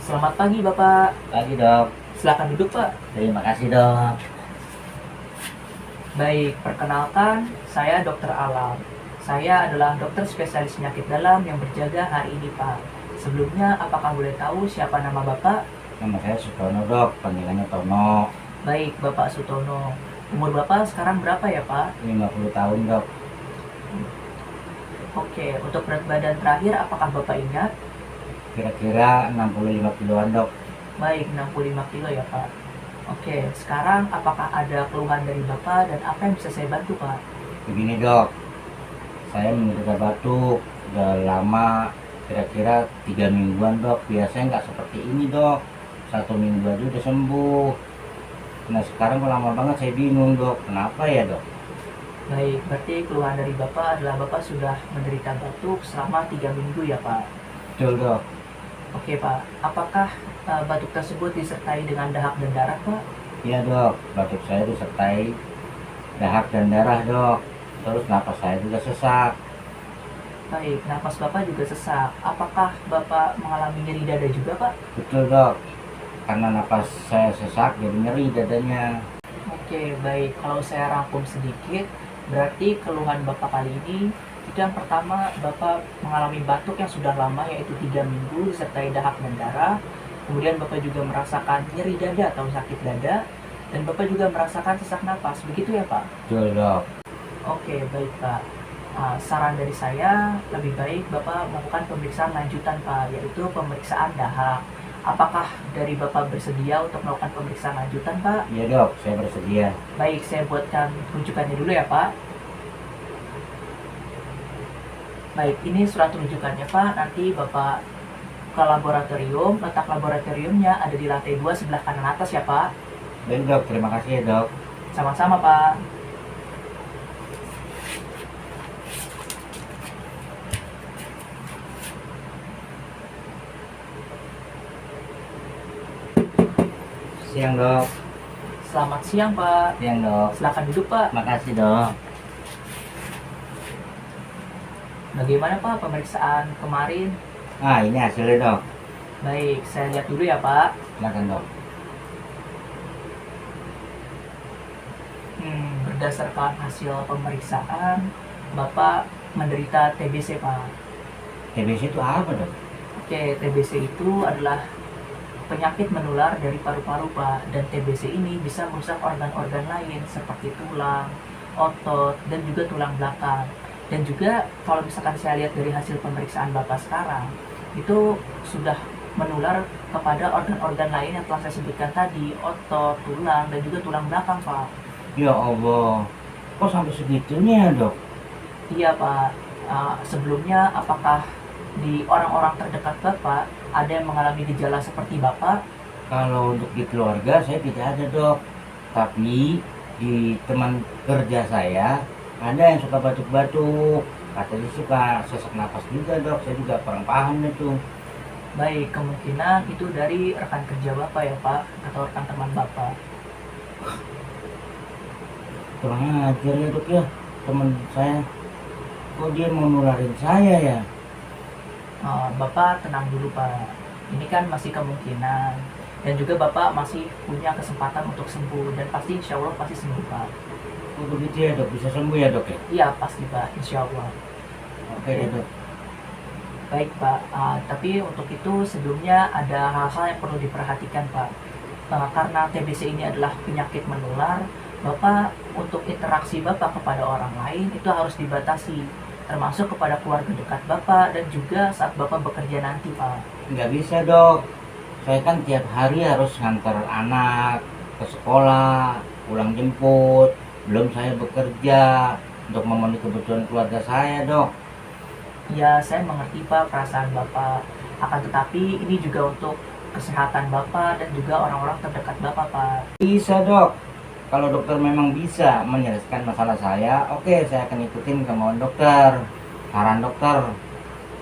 Selamat pagi Bapak. Pagi dok. Silakan duduk Pak. Terima kasih dok. Baik, perkenalkan saya Dokter Alam. Saya adalah dokter spesialis penyakit dalam yang berjaga hari ini Pak. Sebelumnya apakah boleh tahu siapa nama Bapak? Nama saya Sutono dok, panggilannya Tono. Baik, Bapak Sutono. Umur Bapak sekarang berapa ya Pak? 50 tahun dok. Oke, untuk berat badan terakhir apakah Bapak ingat? Kira-kira 65 kiloan dok. Baik, 65 kilo ya Pak. Oke, sekarang apakah ada keluhan dari Bapak dan apa yang bisa saya bantu Pak? Begini dok, saya menderita batuk udah lama, kira-kira 3 mingguan dok. Biasanya nggak seperti ini dok, 1 minggu aja udah sembuh. Nah sekarang kok lama banget, saya bingung dok, kenapa ya dok? Baik, berarti keluhan dari Bapak adalah Bapak sudah menderita batuk selama 3 minggu ya Pak? Betul dok. Oke Pak, apakah batuk tersebut disertai dengan dahak dan darah Pak? Iya dok, batuk saya disertai dahak dan darah dok. Terus napas saya juga sesak. Baik, napas Bapak juga sesak. Apakah Bapak mengalami nyeri dada juga Pak? Betul dok, karena napas saya sesak jadi nyeri dadanya. Oke, baik. Kalau saya rangkum sedikit, berarti keluhan Bapak kali ini itu yang pertama, Bapak mengalami batuk yang sudah lama yaitu 3 minggu disertai dahak dan darah. Kemudian Bapak juga merasakan nyeri dada atau sakit dada, dan Bapak juga merasakan sesak napas. Begitu ya Pak? Betul dok. Oke, baik Pak. Saran dari saya, lebih baik Bapak melakukan pemeriksaan lanjutan Pak, yaitu pemeriksaan dahak. Apakah dari Bapak bersedia untuk melakukan pemeriksaan lanjutan Pak? Iya dok, saya bersedia. Baik, saya buatkan rujukannya dulu ya Pak. Baik, ini surat rujukannya Pak. Nanti Bapak ke laboratorium. Letak laboratoriumnya ada di lantai 2 sebelah kanan atas ya Pak. Baik dok, terima kasih ya dok. Sama-sama Pak. Siang dok. Selamat siang Pak. Siang dok. Silakan duduk Pak. Makasih dok. Bagaimana Pak pemeriksaan kemarin? Ah ini hasilnya dok. Baik, saya lihat dulu ya Pak. Silakan dok. Berdasarkan hasil pemeriksaan, Bapak menderita TBC Pak. TBC itu apa dok? Oke, TBC itu adalah penyakit menular dari paru-paru Pak, dan TBC ini bisa merusak organ-organ lain seperti tulang, otot, dan juga tulang belakang. Dan juga kalau misalkan saya lihat dari hasil pemeriksaan Bapak sekarang, itu sudah menular kepada organ-organ lain yang telah saya sebutkan tadi, otot, tulang, dan juga tulang belakang Pak. Ya Allah, kok sampai segitunya dok? Iya Pak. Sebelumnya apakah di orang-orang terdekat Bapak ada yang mengalami gejala seperti Bapak? Kalau untuk di keluarga saya tidak ada dok. Tapi di teman kerja saya ada yang suka batuk-batuk. Katanya suka sesak napas juga dok. Saya juga kurang paham itu. Baik, kemungkinan itu dari rekan kerja Bapak ya Pak, atau rekan teman Bapak. Kurang ajar ya dok ya, teman saya. Kok dia mau nularin saya ya? Bapak tenang dulu Pak. Ini kan masih kemungkinan, dan juga Bapak masih punya kesempatan untuk sembuh, dan pasti insya Allah pasti sembuh Pak. Oh begitu ya dok, bisa sembuh ya dok ya? Iya pasti Pak, insya Allah. Oke deh dok. Baik Pak, tapi untuk itu sebelumnya ada hal-hal yang perlu diperhatikan Pak. Karena TBC ini adalah penyakit menular, Bapak untuk interaksi Bapak kepada orang lain itu harus dibatasi, termasuk kepada keluarga dekat Bapak dan juga saat Bapak bekerja nanti Pak. Nggak bisa dok, saya kan tiap hari harus ngantar anak ke sekolah, pulang jemput, belum saya bekerja untuk memenuhi kebutuhan keluarga saya dok. Ya saya mengerti Pak perasaan Bapak, akan tetapi ini juga untuk kesehatan Bapak dan juga orang-orang terdekat Bapak Pak. Bisa dok, kalau dokter memang bisa menyelesaikan masalah saya, oke saya akan ikutin kemauan dokter, saran dokter.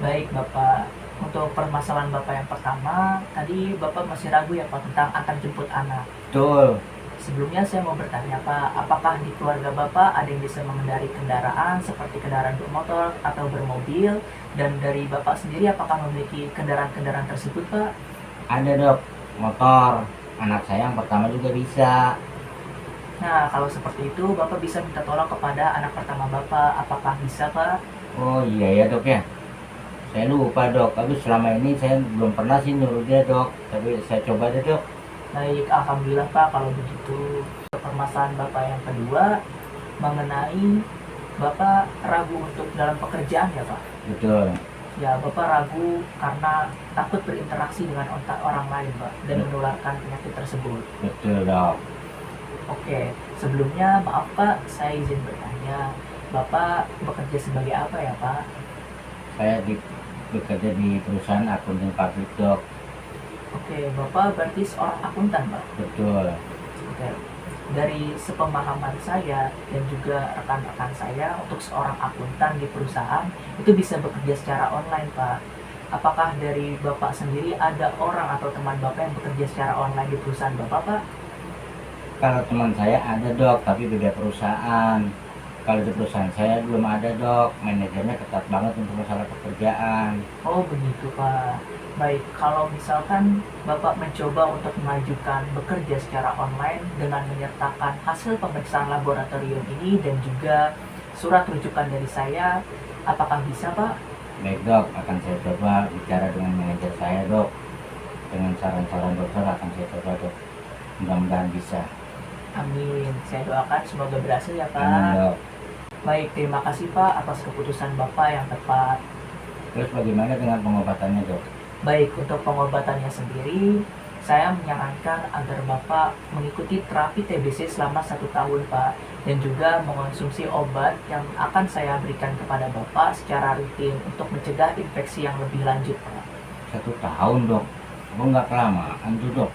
Baik Bapak, untuk permasalahan Bapak yang pertama, tadi Bapak masih ragu ya Pak tentang antar jemput anak. Betul. Sebelumnya saya mau bertanya Pak, apakah di keluarga Bapak ada yang bisa mengendari kendaraan seperti kendaraan bermotor atau bermobil? Dan dari Bapak sendiri apakah memiliki kendaraan-kendaraan tersebut Pak? Ada dok, motor. Anak saya yang pertama juga bisa. Nah, kalau seperti itu, Bapak bisa minta tolong kepada anak pertama Bapak. Apakah bisa, Pak? Oh iya ya dok ya. Saya lupa dok, tapi selama ini saya belum pernah sih nyuruh dia dok. Tapi saya coba deh dok. Baik, Alhamdulillah Pak kalau begitu. Permasalahan Bapak yang kedua mengenai Bapak ragu untuk dalam pekerjaan ya Pak? Betul. Ya, Bapak ragu karena takut berinteraksi dengan orang lain Pak dan menularkan penyakit tersebut. Betul dok. Oke, sebelumnya maaf Pak, saya izin bertanya. Bapak bekerja sebagai apa ya Pak? Saya bekerja di perusahaan akunting pabrik dok. Oke, Bapak berarti seorang akuntan Pak? Betul. Oke. Dari sepemahaman saya dan juga rekan-rekan saya, untuk seorang akuntan di perusahaan itu bisa bekerja secara online, Pak. Apakah dari Bapak sendiri ada orang atau teman Bapak yang bekerja secara online di perusahaan Bapak, Pak? Kalau teman saya ada dok, tapi beda perusahaan. Kalau di perusahaan saya belum ada dok, manajernya ketat banget untuk masalah pekerjaan. Oh, begitu, Pak. Baik, kalau misalkan Bapak mencoba untuk mengajukan bekerja secara online dengan menyertakan hasil pemeriksaan laboratorium ini dan juga surat rujukan dari saya, apakah bisa, Pak? Baik dok, akan saya coba bicara dengan manajer saya dok. Dengan saran-saran dokter akan saya coba dok. Mudah-mudahan bisa. Amin. Saya doakan semoga berhasil ya, Amin Pak. dok. Baik, terima kasih, Pak, atas keputusan Bapak yang tepat. Terus bagaimana dengan pengobatannya dok? Baik, untuk pengobatannya sendiri, saya menyarankan agar Bapak mengikuti terapi TBC selama 1 tahun, Pak. Dan juga mengonsumsi obat yang akan saya berikan kepada Bapak secara rutin untuk mencegah infeksi yang lebih lanjut, Pak. 1 tahun dok? Aku nggak kelamaan tuh dok.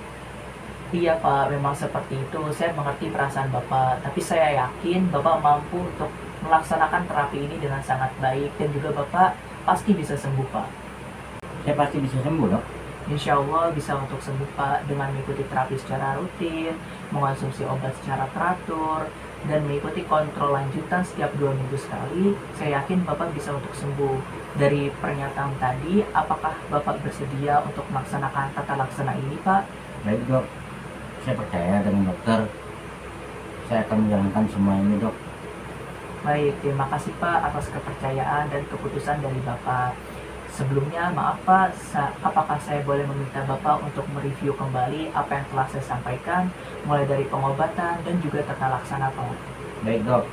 Iya, Pak, memang seperti itu. Saya mengerti perasaan Bapak, tapi saya yakin Bapak mampu untuk melaksanakan terapi ini dengan sangat baik dan juga Bapak pasti bisa sembuh, Pak. Saya pasti bisa sembuh dok. Insya Allah bisa untuk sembuh Pak dengan mengikuti terapi secara rutin, mengonsumsi obat secara teratur, dan mengikuti kontrol lanjutan setiap 2 minggu sekali. Saya yakin Bapak bisa untuk sembuh. Dari pernyataan tadi, apakah Bapak bersedia untuk melaksanakan tata laksana ini Pak? Baik dok, saya percaya dengan dokter. Saya akan menjalankan semua ini dok. Baik, terima kasih Pak atas kepercayaan dan keputusan dari Bapak. Sebelumnya, maaf Pak, apakah saya boleh meminta Bapak untuk mereview kembali apa yang telah saya sampaikan, mulai dari pengobatan dan juga tata laksana Pak? Baik dok,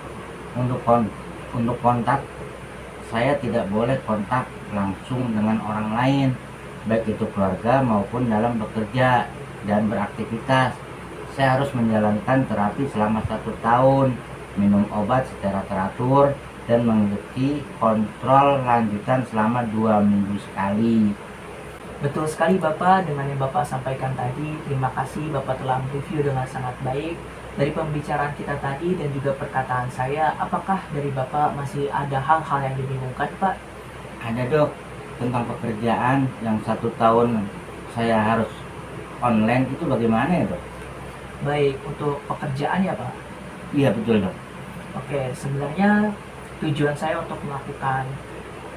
untuk kontak, saya tidak boleh kontak langsung dengan orang lain, baik itu keluarga maupun dalam bekerja dan beraktivitas. Saya harus menjalankan terapi selama 1 tahun, minum obat secara teratur, dan mengikuti kontrol lanjutan selama 2 minggu sekali. Betul sekali Bapak dengan yang Bapak sampaikan tadi. Terima kasih Bapak telah mereview dengan sangat baik. Dari pembicaraan kita tadi dan juga perkataan saya, apakah dari Bapak masih ada hal-hal yang dibingungkan Pak? Ada dok, tentang pekerjaan yang 1 tahun saya harus online itu bagaimana ya dok? Baik, untuk pekerjaan ya Pak? Iya betul dok. Oke, sebenarnya tujuan saya untuk melakukan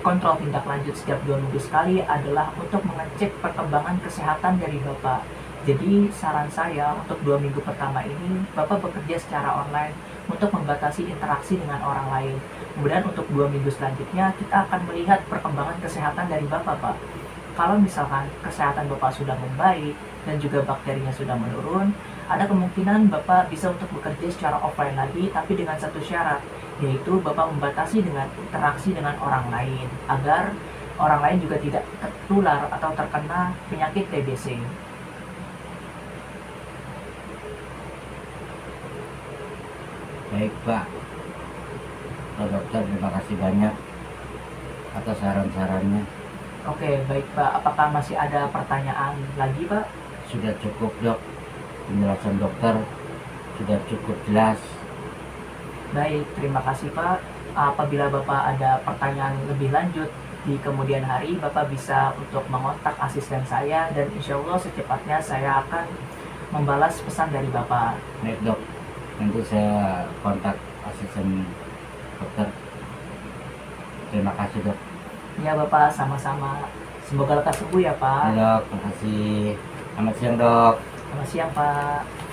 kontrol tindak lanjut setiap 2 minggu sekali adalah untuk mengecek perkembangan kesehatan dari Bapak. Jadi saran saya untuk 2 minggu pertama ini Bapak bekerja secara online untuk membatasi interaksi dengan orang lain. Kemudian untuk 2 minggu selanjutnya kita akan melihat perkembangan kesehatan dari Bapak, Pak. Kalau misalkan kesehatan Bapak sudah membaik dan juga bakterinya sudah menurun, ada kemungkinan Bapak bisa untuk bekerja secara offline lagi, tapi dengan satu syarat, yaitu Bapak membatasi dengan interaksi dengan orang lain, agar orang lain juga tidak tertular atau terkena penyakit TBC. Baik Pak, Pak Dokter, terima kasih banyak atas saran-sarannya. Oke, baik Pak. Apakah masih ada pertanyaan lagi Pak? Sudah cukup dok, penjelasan dokter sudah cukup jelas. Baik, terima kasih Pak. Apabila Bapak ada pertanyaan lebih lanjut di kemudian hari, Bapak bisa untuk mengontak asisten saya dan insya Allah secepatnya saya akan membalas pesan dari Bapak. Baik dok, nanti saya kontak asisten dokter. Terima kasih dok. Ya Bapak, sama-sama. Semoga lekas sembuh ya Pak. Dok, terima kasih. Selamat siang dok. Selamat siang Pak.